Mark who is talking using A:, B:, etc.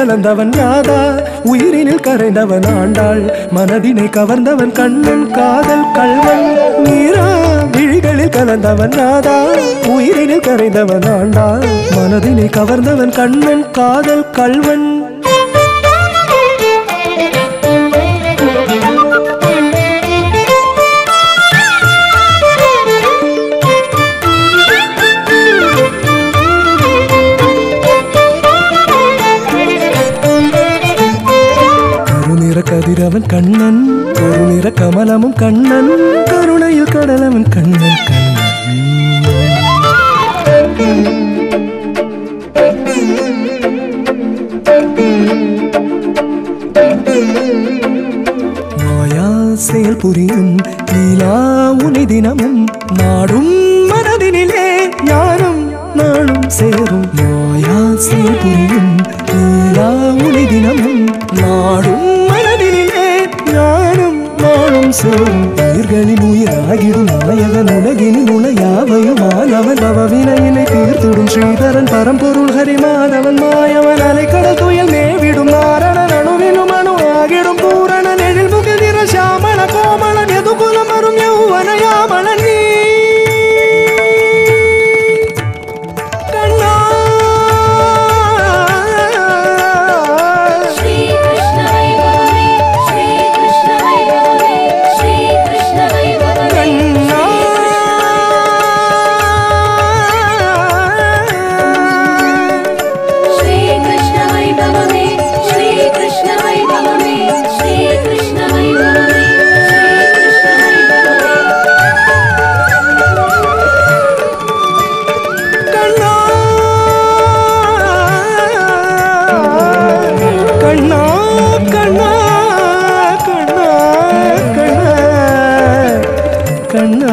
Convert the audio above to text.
A: கலந்தவன் ராதா, உயிரினில் கரைந்தவன் ஆண்டாள், மனதினை கவர்ந்தவன் கண்ணன் காதல் கள்வன். மீரா விழிகளில் கலந்தவன் ராதா, உயிரினில் கரைந்தவன் ஆண்டாள், மனதினை கவர்ந்தவன் கண்ணன் காதல் கள்வன். கதிரவன் கண்ணன், ஒரு நிற கமலமும் கண்ணன், கருணையில் கடலவன் கண்ணன் மாயால் செயல் புரியும் லீலா உனை தினமும், நாடும் மனதினிலே ஞானம் நாளும் சேரும். மாயால் செயல் புரியும் லீலா உனை தினமும், நாடும் ஞானம் நாளும் சேரும். உயிர்களின் உயிராகிடும் நாயகன், உலகினின் உலயாவையும் ஆனவன், பவவினையினை தீர்த்திடும் ஸ்ரீதரன், பரம்பொருள் ஹரிமாதவன், மாயவன் அலைக்கடல் துயல் மேவிடும் நாரணன், அணுவினும் அணு ஆகிடும் பூரணன், எழில் முகதிர சாமள கோமளன், எதுகுலம் அரும் யௌவன யாமளன். நீ கண்ணா